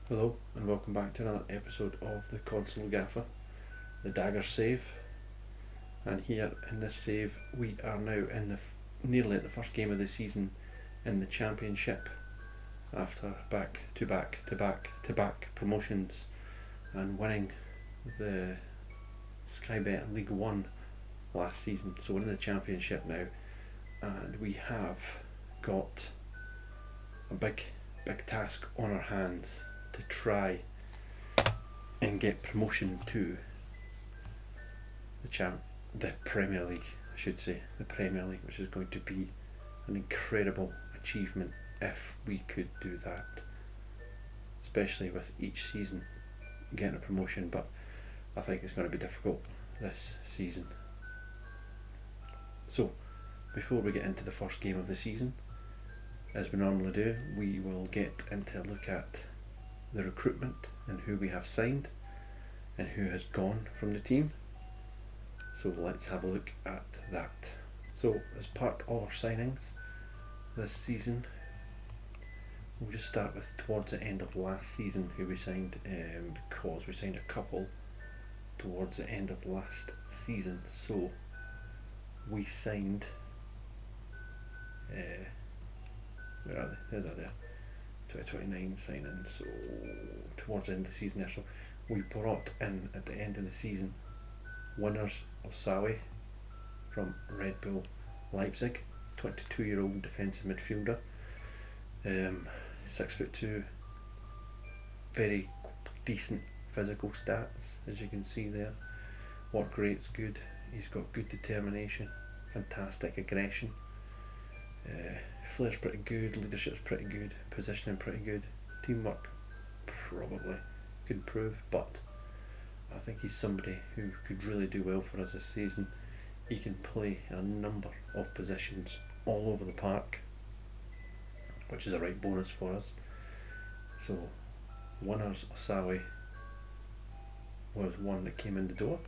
Hello and welcome back to another episode of the Console Gaffer, the daggers save. And here in this save we are now in nearly at the first game of the season in the Championship after back-to-back promotions and winning the Sky Bet League 1 last season. So we're in the Championship now and we have got a big task on our hands to try and get promotion to the Premier League, I should say, the Premier League, which is going to be an incredible achievement if we could do that, especially with each season getting a promotion, but I think it's going to be difficult this season. So before we get into the first game of the season, as we normally do, we will get into a look at the recruitment and who we have signed and who has gone from the team. So let's have a look at that. So as part of our signings this season, we'll just start with towards the end of last season who we signed, because we signed a couple towards the end of last season. So we signed, where are they? There. 2029 signings, so towards the end of the season there. So we brought in at the end of the season winners Osawi from Red Bull Leipzig, 22-year-old defensive midfielder, 6'2", very decent physical stats as you can see there. Work rate's good, he's got good determination, fantastic aggression, flair's pretty good, leadership's pretty good, positioning pretty good, teamwork probably could improve, but I think he's somebody who could really do well for us this season. He can play in a number of positions all over the park, which is a right bonus for us. So Winners Osawi was one that came in the door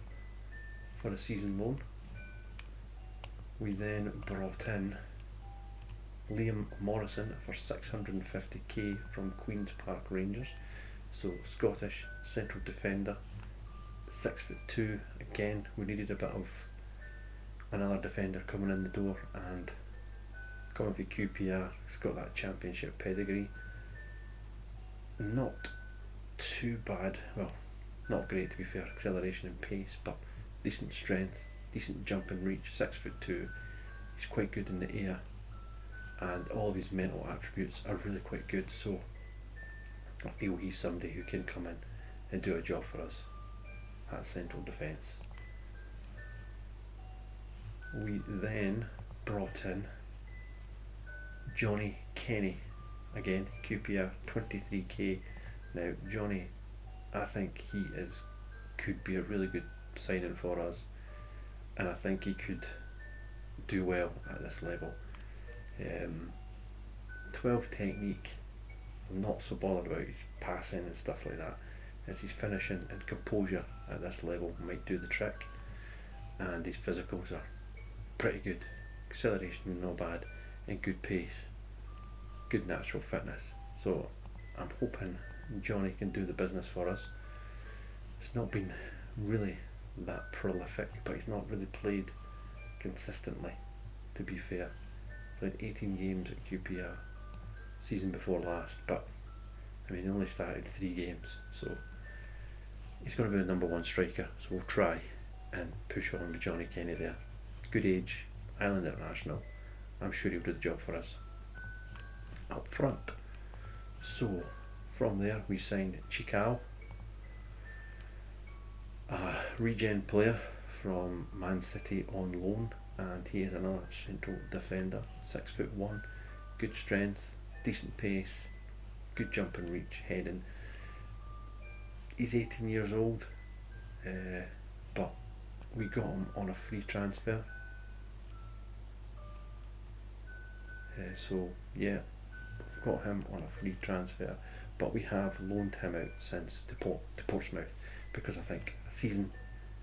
for a season loan. We then brought in Liam Morrison for 650k from Queen's Park Rangers. So Scottish central defender, 6'2". Again, we needed a bit of another defender coming in the door, and coming from QPR, he's got that championship pedigree. Not too bad, well, not great to be fair, acceleration and pace, but decent strength, decent jump and reach, 6'2". He's quite good in the air, and all of his mental attributes are really quite good, so I feel he's somebody who can come in and do a job for us at central defence. We then brought in Johnny Kenny, again QPR, 23k. Now Johnny, I think he could be a really good signing for us, and I think he could do well at this level. 12 technique, I'm not so bothered about his passing and stuff like that, as his finishing and composure at this level might do the trick, and his physicals are pretty good, acceleration not bad, and good pace, good natural fitness. So I'm hoping Johnny can do the business for us. It's not been really that prolific, but he's not really played consistently, to be fair. Played 18 games at QPR season before last, but I mean he only started 3 games, so he's going to be the number one striker, so we'll try and push on with Johnny Kenny there. Good age, Ireland international, I'm sure he'll do the job for us up front. So from there we signed Chikao, a regen player from Man City on loan, and he is another central defender, 6'1", good strength, decent pace, good jump and reach, heading. He's 18 years old, but we got him on a free transfer. So yeah, we've got him on a free transfer, but we have loaned him out since to Portsmouth, because I think a season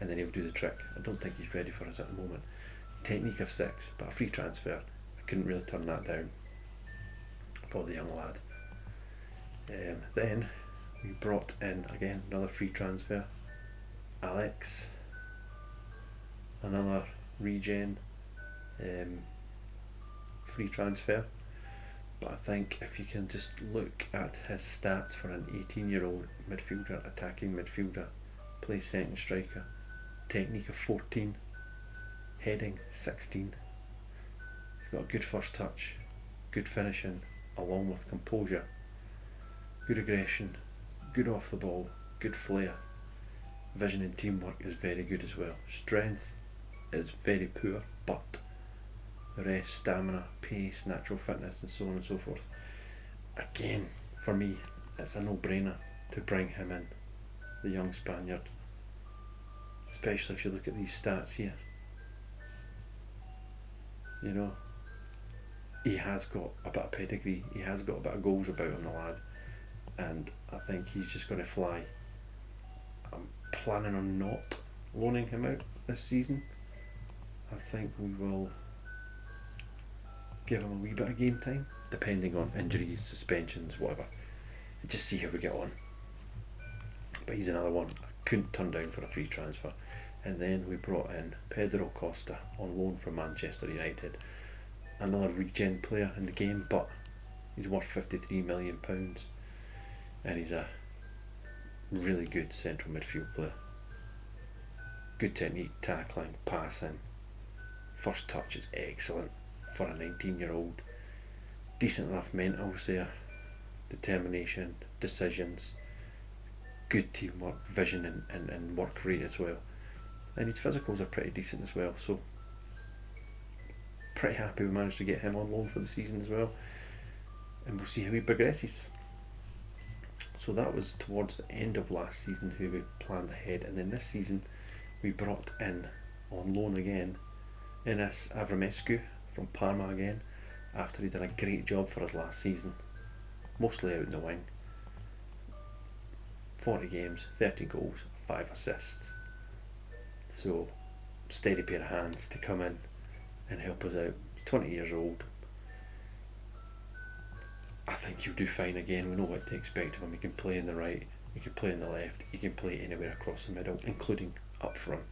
and then he'll do the trick. I don't think he's ready for us at the moment. Technique of 6, but a free transfer, I couldn't really turn that down for the young lad. Then We brought in, again, another free transfer, Alex, another regen free transfer. But I think if you can just look at his stats for an 18-year-old midfielder, attacking midfielder, plays second striker, technique of 14, heading 16. He's got a good first touch, good finishing, along with composure, good aggression, good off the ball, good flair. Vision and teamwork is very good as well. Strength is very poor, but the rest, stamina, pace, natural fitness, and so on and so forth. Again, for me, it's a no-brainer to bring him in, the young Spaniard. Especially if you look at these stats here. You know, he has got a bit of pedigree, he has got a bit of goals about him, the lad, and I think he's just going to fly. I'm planning on not loaning him out this season. I think we will give him a wee bit of game time, depending on injuries, suspensions, whatever, and just see how we get on. But he's another one I couldn't turn down for a free transfer. And then we brought in Pedro Costa on loan from Manchester United, another regen player in the game, but he's worth £53 million, and he's a really good central midfield player. Good technique, tackling, passing, first touch is excellent for a 19-year-old. Decent enough mentals there, determination, decisions, good teamwork, vision and work rate as well. And his physicals are pretty decent as well, so pretty happy we managed to get him on loan for the season as well, and we'll see how he progresses. So that was towards the end of last season who we planned ahead, and then this season we brought in on loan again Enes Avramescu from Parma again, after he'd done a great job for us last season, mostly out in the wing. 40 games, 13 goals, 5 assists. So steady pair of hands to come in and help us out. 20 years old. I think he'll do fine again. We know what to expect of him. He can play in the right, he can play in the left, he can play anywhere across the middle, including up front.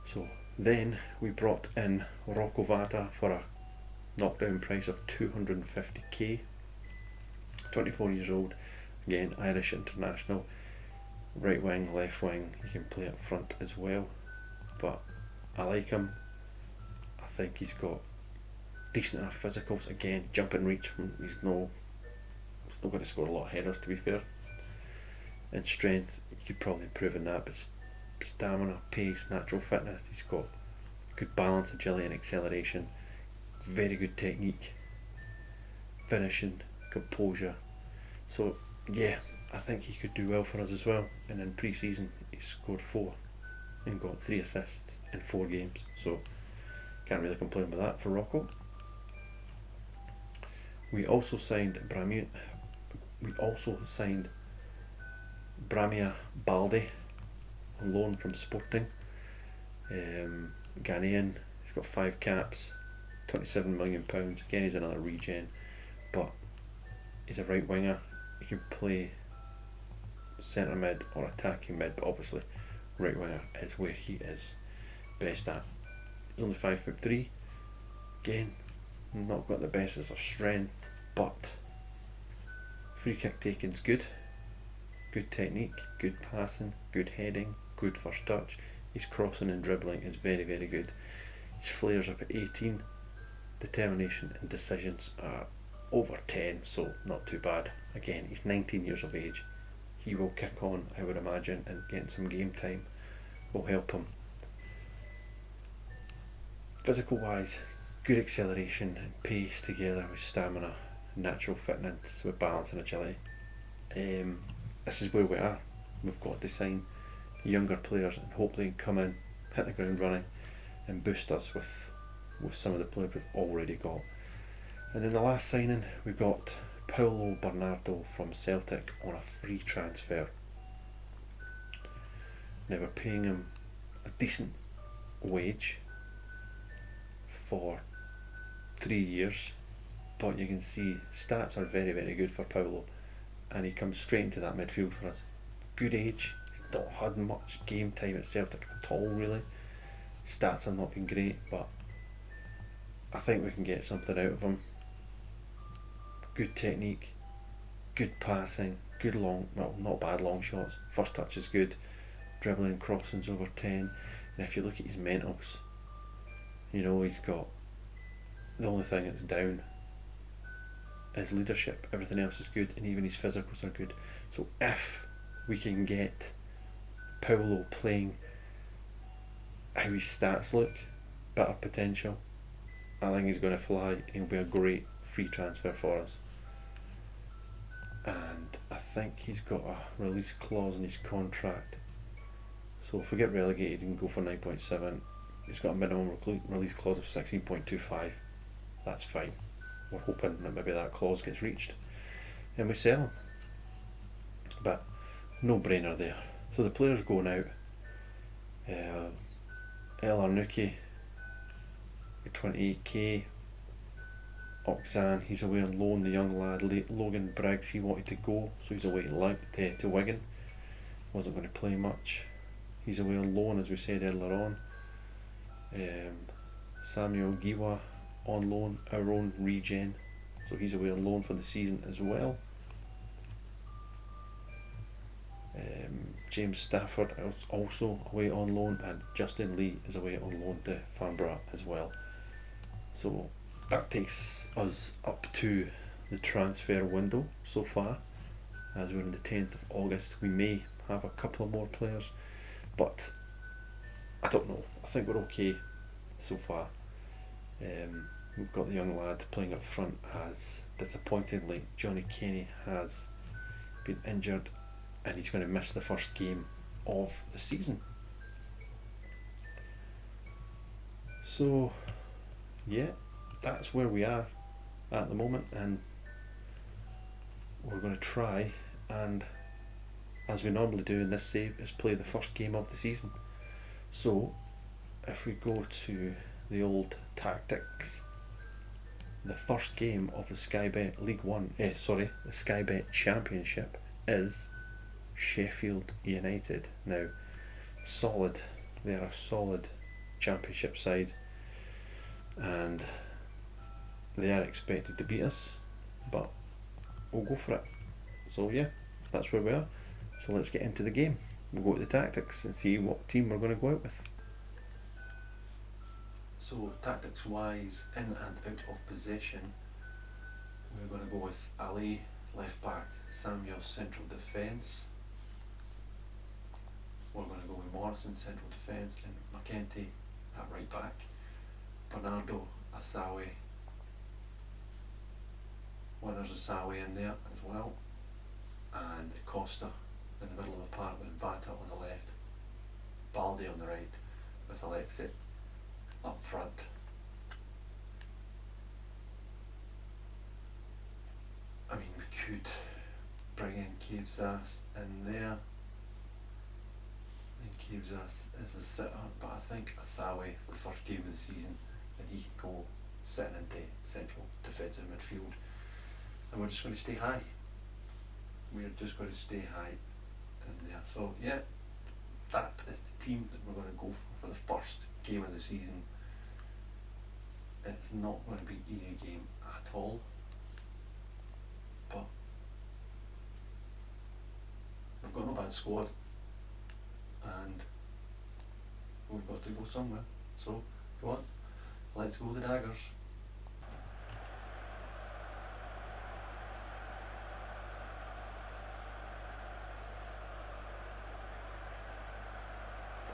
So then we brought in Rocco Vata for a knockdown price of 250k. 24 years old, again Irish international, right wing, left wing, he can play up front as well, but I like him. I think he's got decent enough physicals, again jump and reach, he's not going to score a lot of headers to be fair, and strength, he could probably improve in that, but stamina, pace, natural fitness, he's got good balance, agility and acceleration, very good technique, finishing, composure. So yeah, I think he could do well for us as well. And in pre-season he scored 4 and got 3 assists in 4 games, so can't really complain with that for Rocco. We also signed Bramia Balde on loan from Sporting. Ghanaian, he's got 5 caps, £27 million. Again, he's another regen, but he's a right winger. He can play centre mid or attacking mid, but obviously right winger is where he is best at. He's only 5'3". Again, not got the best of strength, but free kick taking's good. Good technique, good passing, good heading, good first touch. His crossing and dribbling is very, very good. His flair's up at 18. Determination and decisions are over 10, so not too bad. Again, he's 19 years of age. He will kick on, I would imagine, and getting some game time will help him. Physical wise, good acceleration and pace together with stamina, natural fitness with balance and agility. This is where we are. We've got to sign younger players and hope they can come in, hit the ground running and boost us with some of the players we've already got. And then the last signing, we got Paulo Bernardo from Celtic on a free transfer. Now we're paying him a decent wage for 3 years, but you can see stats are very, very good for Paulo, and he comes straight into that midfield for us. Good age, he's not had much game time at Celtic at all really. Stats have not been great, but I think we can get something out of him. Good technique, good passing, good long, well, not bad long shots. First touch is good, dribbling, crossings over 10. And if you look at his mentals, he's got, the only thing that's down is leadership. Everything else is good, and even his physicals are good. So if we can get Paulo playing how his stats look, bit of potential, I think he's going to fly, and he'll be a great free transfer for us. And I think he's got a release clause in his contract, so if we get relegated, he can go for 9.7. He's got a minimum release clause of 16.25. That's fine. We're hoping that maybe that clause gets reached and we sell him. But no brainer there. So the players going out. El Arnuki, 28k. Oxan, he's away on loan. The young lad Logan Briggs, he wanted to go, so he's away to Wigan. Wasn't going to play much. He's away on loan, as we said earlier on. Samuel Giwa on loan, our own regen, so he's away on loan for the season as well. James Stafford is also away on loan, and Justin Lee is away on loan to Farnborough as well. So that takes us up to the transfer window so far. As we're on the 10th of August, we may have a couple of more players, but I don't know. I think we're okay so far. We've got the young lad playing up front, as disappointingly Johnny Kenny has been injured and he's going to miss the first game of the season. So yeah, that's where we are at the moment, and we're going to try and, as we normally do in this save, is play the first game of the season. So if we go to the old tactics, the first game of the Sky Bet the Sky Bet Championship is Sheffield United. Now, solid, they're a solid championship side, and they are expected to beat us, but we'll go for it. So yeah, that's where we are. So let's get into the game. We'll go to the tactics and see what team we're going to go out with. So tactics wise, in and out of possession, we're going to go with Ali left back, Samuel central defence. We're going to go with Morrison central defence and McKenty at right back. Bernardo, Asawi, Winners Asawi in there as well, and Costa in the middle of the park with Vata on the left, Baldi on the right with Alexei up front. I mean, we could bring in Kevzas in there, and Kevzas is the sitter, but I think Asawi for the first game of the season, then he can go sitting into central defensive midfield, and we're just going to stay high. We're just going to stay high in there. So yeah, that is the team that we're going to go for the first game of the season. It's not going to be an easy game at all, but we've got no bad squad, and we've got to go somewhere. So come on, let's go the Daggers.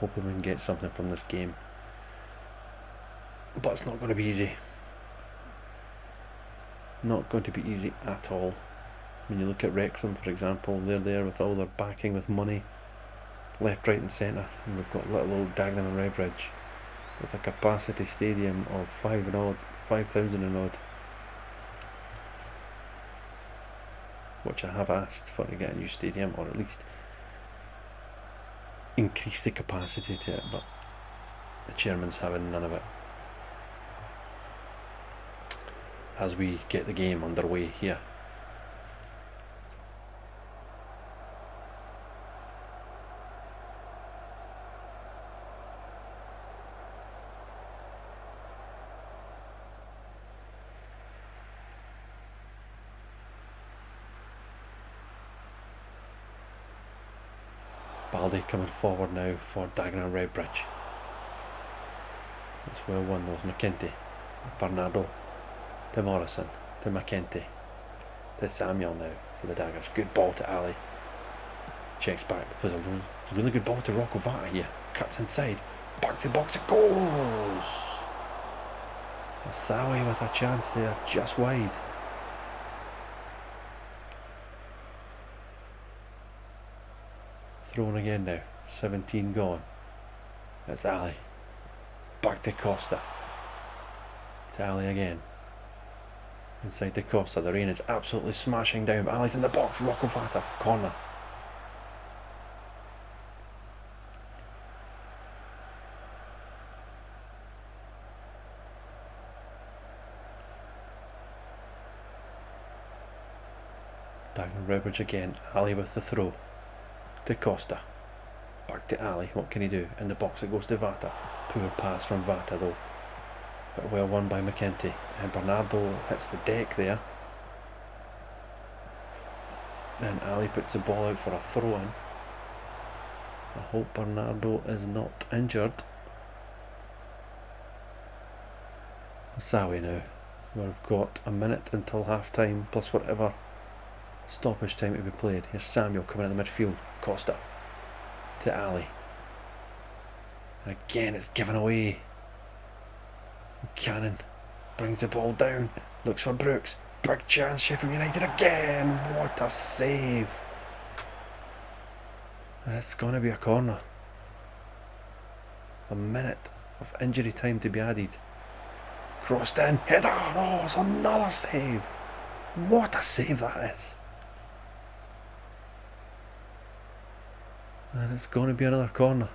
Hoping we can get something from this game, but it's not going to be easy. Not going to be easy at all. When you look at Wrexham, for example, they're there with all their backing with money, left, right and centre, and we've got little old Dagenham Redbridge with a capacity stadium of 5,000 and odd, which I have asked for to get a new stadium, or at least increase the capacity to it, but the chairman's having none of it. As we get the game underway here. Baldy coming forward now for Dagenham Redbridge. It's well won though. McKenty, Bernardo, to Morrison, to McKenty, to Samuel now for the Daggers. Good ball to Ali. Checks back. There's a really good ball to Rocco Vata here. Cuts inside. Back to the box. It goes. Asawi with a chance there, just wide. Thrown again now. 17 gone. It's Ali. Back to Costa. To Ali again. Inside to Costa. The rain is absolutely smashing down. Ali's in the box. Rocco Vata. Corner. Dagenham Redbridge again. Ali with the throw. To Costa. Back to Ali. What can he do? In the box it goes to Vata. Poor pass from Vata though. But well won by McKenty. And Bernardo hits the deck there. Then Ali puts the ball out for a throw in. I hope Bernardo is not injured. Asawi now. We've got a minute until half time plus whatever stoppage time to be played. Here's Samuel coming in the midfield. Costa to Ali. Again it's given away. Cannon brings the ball down. Looks for Brooks. Big chance. Sheffield United again. What a save. And it's going to be a corner. A minute of injury time to be added. Crossed in. Header. Oh, it's another save. What a save that is. And it's going to be another corner.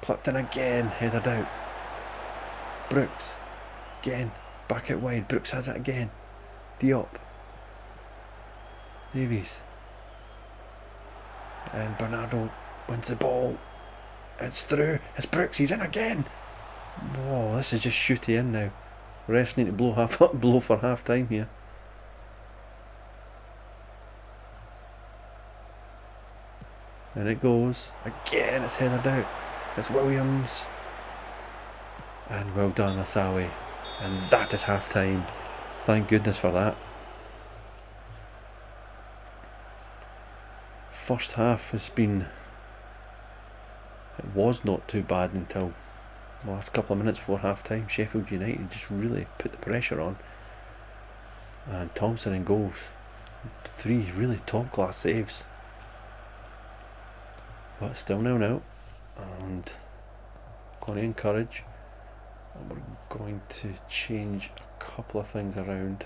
Clipped in again. Headed out. Brooks. Again. Back out wide. Brooks has it again. Diop. Davies. And Bernardo wins the ball. It's through. It's Brooks. He's in again. Whoa, this is just shooty in now. The refs need to blow for half time here. And it goes. Again, it's headed out. It's Williams. And well done, Asawi. And that is half time. Thank goodness for that. First half has been... It was not too bad until the last couple of minutes before half time. Sheffield United just really put the pressure on. And Thompson in goals. 3 really top class saves. But still 0-0. And going to encourage. And we're going to change a couple of things around.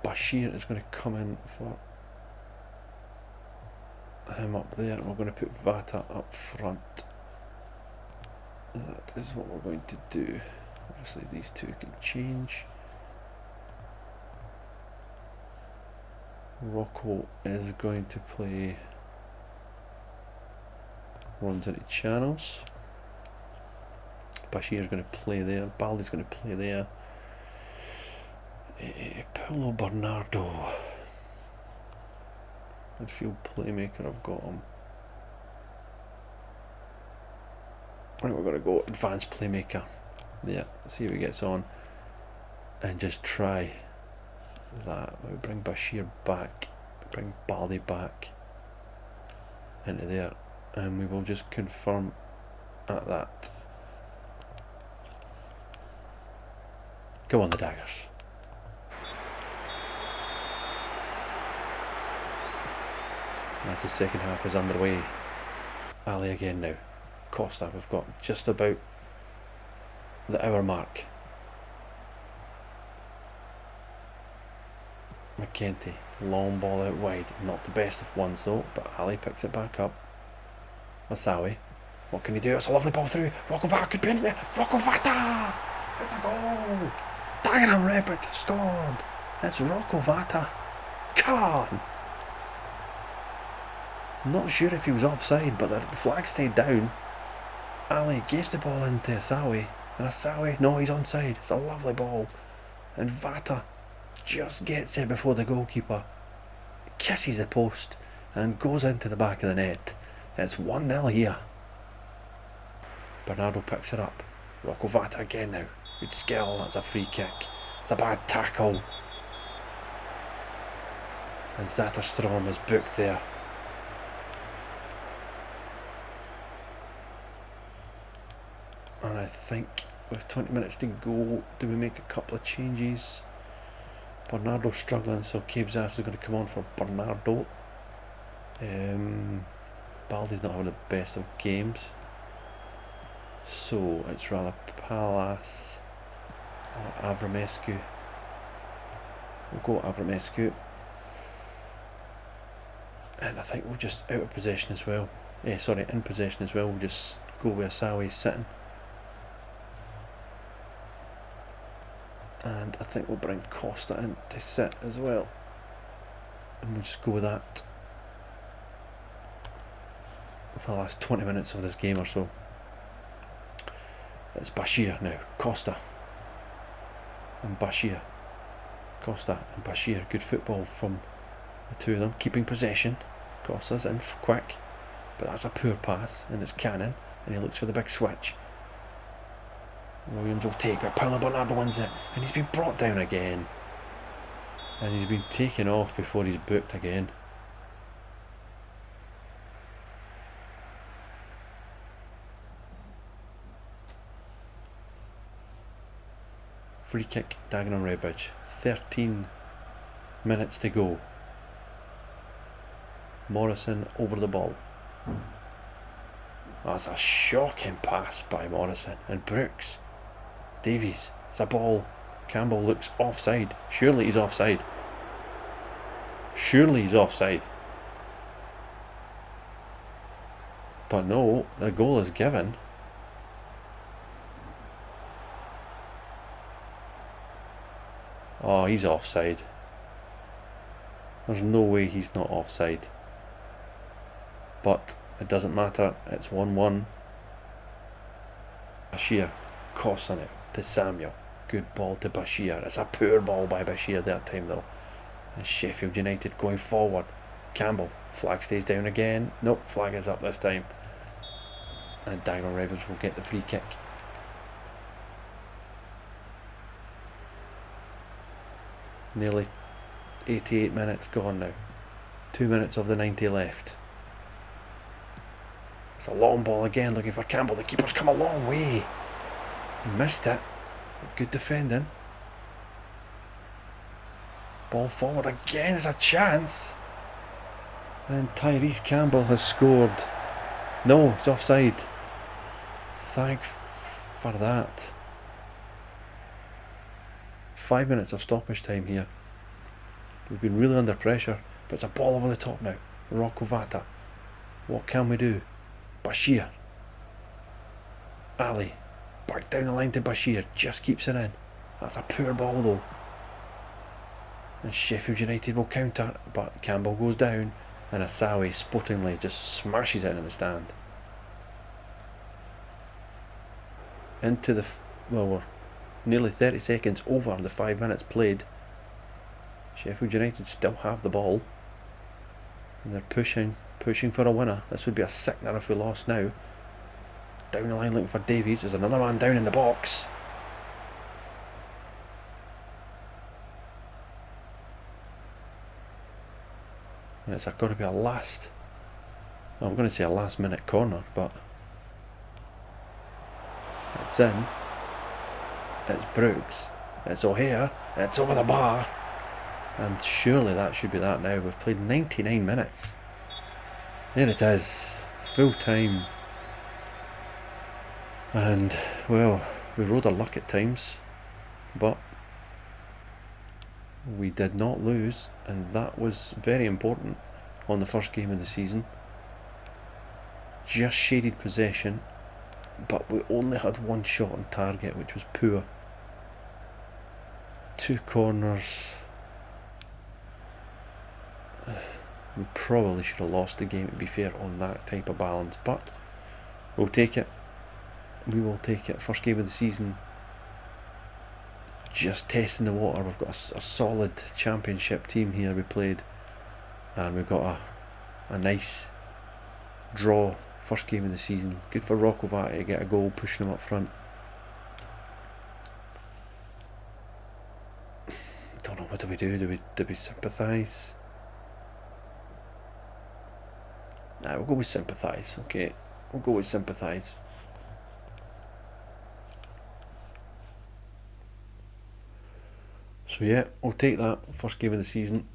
Bashir is going to come in for him up there, and we're going to put Vata up front. That is what we're going to do. Obviously these two can change. Rocco is going to play runs into channels. Bashir is going to play there. Baldy's going to play there. Paulo Bernardo. Midfield playmaker, I've got him. I think we're going to go advanced playmaker. Yeah, see how he gets on. And just try that. We bring Bashir back. Bring Baldy back into there. And we will just confirm at that. Come on, the Daggers. That's the second half is underway. Ali again now. Costa, we've got just about the hour mark. McKenty, long ball out wide. Not the best of ones though, but Ali picks it back up. Asawi, what can he do? It's a lovely ball through. Rocco Vata could be in there. Rocco Vata! It's a goal! Dagenham Redbridge scored! It's Rocco Vata. Come on! Not sure if he was offside, but the flag stayed down. Ali gives the ball into Asawi, and Asawi, no, he's onside. It's a lovely ball. And Vata just gets it before the goalkeeper. Kisses the post, and goes into the back of the net. It's 1-0 here. Bernardo picks it up. Rocco Vata again now. Good skill, that's a free kick. It's a bad tackle. And Zatterstrom is booked there. And I think with 20 minutes to go, do we make a couple of changes? Bernardo's struggling, so Cabezas is going to come on for Bernardo. Baldi's not having the best of games, so it's rather Palace or Avramescu. We'll go Avramescu, and I think we'll just out of possession as well. In possession as well. We'll just go with Asawi sitting, and I think we'll bring Costa in to sit as well, and we'll just go with that for the last 20 minutes of this game or so. It's Bashir now, Costa and Bashir. Costa and Bashir, good football from the two of them, keeping possession. Costa's in quick, but that's a poor pass, and it's Cannon, and he looks for the big switch. Williams will take, but Paulo Bernardo wins it, and he's been brought down again, and he's been taken off before he's booked again. Free kick, Dagenham Redbridge. 13 minutes to go. Morrison over the ball. That's a shocking pass by Morrison. And Brooks. Davies. It's a ball. Campbell looks offside. Surely he's offside. Surely he's offside. But no, the goal is given. Oh, he's offside. There's no way he's not offside. But it doesn't matter. It's 1-1. Bashir costs on it to Samuel. Good ball to Bashir. It's a poor ball by Bashir that time though. And Sheffield United going forward. Campbell. Flag stays down again. Nope, flag is up this time. And Dagenham Redbridge will get the free kick. Nearly 88 minutes gone now. 2 minutes of the 90 left. It's a long ball again, looking for Campbell. The keeper's come a long way. He missed it. Good defending. Ball forward again. There's a chance. And Tyrese Campbell has scored. No, it's offside. Thank for that. 5 minutes of stoppage time here. We've been really under pressure, but it's a ball over the top now. Rocco Vata. What can we do? Bashir. Ali. Back down the line to Bashir. Just keeps it in. That's a poor ball though. And Sheffield United will counter, but Campbell goes down, and Asawi sportingly just smashes it into the stand. Into the... well, we're nearly 30 seconds over the 5 minutes played. Sheffield United still have the ball, and they're pushing for a winner. This would be a sickener if we lost now. Down the line looking for Davies. There's another man down in the box. And it's got to be a last... I'm going to say a last minute corner, but it's in. It's Brooks. It's O'Hare. It's over the bar. And surely that should be that now. We've played 99 minutes. There it is. Full time. And, well, we rode our luck at times. But we did not lose. And that was very important on the first game of the season. Just shaded possession. But we only had one shot on target, which was poor. 2 corners. We probably should have lost the game, to be fair, on that type of balance, but we'll take it. We will take it. First game of the season. Just testing the water. We've got a solid championship team here we played, and we've got a nice draw, first game of the season. Good for Rockovati to get a goal, pushing him up front. Don't know, what do we do? Do we sympathise? Nah, we'll go with sympathise. Okay, we'll go with sympathise. So yeah, we'll take that. First game of the season.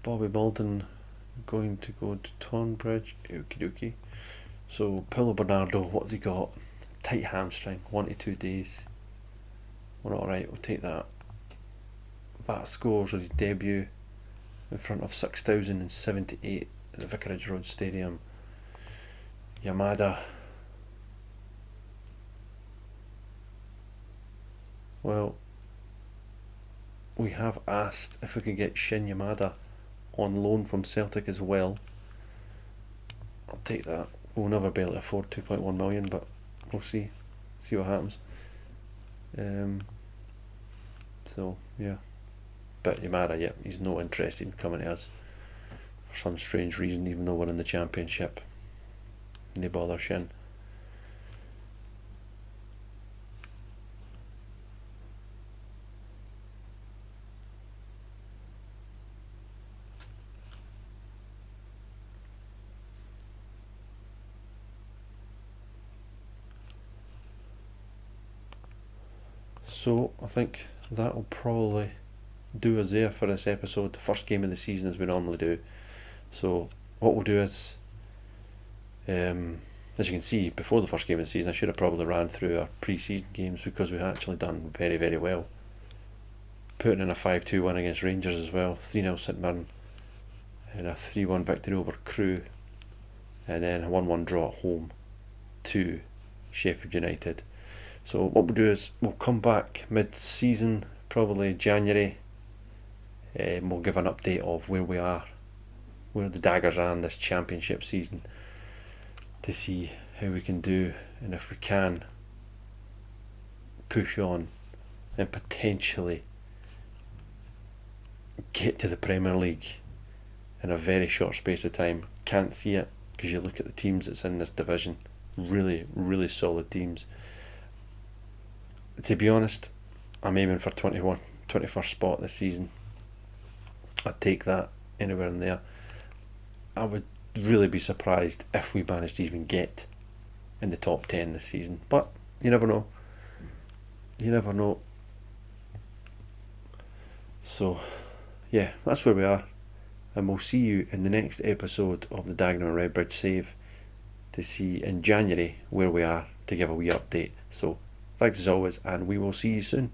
Bobby Bolden going to go to Tonbridge. Okie dokie. So Paulo Bernardo, what's he got? Tight hamstring, 1 to 2 days. We're alright, we'll take that. That scores on his debut in front of 6,078 at the Vicarage Road Stadium. Yamada. Well, we have asked if we could get Shin Yamada on loan from Celtic as well. I'll take that. We'll never be able to afford 2.1 million, but we'll see what happens. So yeah, but Yamada, yeah, he's not interested in coming to us for some strange reason, even though we're in the Championship. No bother Shin. So I think that'll probably do us there for this episode, the first game of the season as we normally do. So what we'll do is, as you can see, before the first game of the season, I should have probably ran through our pre-season games because we've actually done very, very well. Putting in a 5-2 win against Rangers as well, 3-0 St Mirren, and a 3-1 victory over Crewe, and then a 1-1 draw at home to Sheffield United. So what we'll do is we'll come back mid-season, probably January, and we'll give an update of where we are, where the Daggers are in this Championship season, to see how we can do, and if we can push on and potentially get to the Premier League in a very short space of time. Can't see it because you look at the teams that's in this division, really, really solid teams. To be honest, I'm aiming for 21st spot this season. I'd take that anywhere in there. I would really be surprised if we managed to even get in the top 10 this season, but you never know. So yeah, that's where we are, and we'll see you in the next episode of the Dagenham Redbridge Save to see in January where we are, to give a wee update. So thanks as always, and we will see you soon.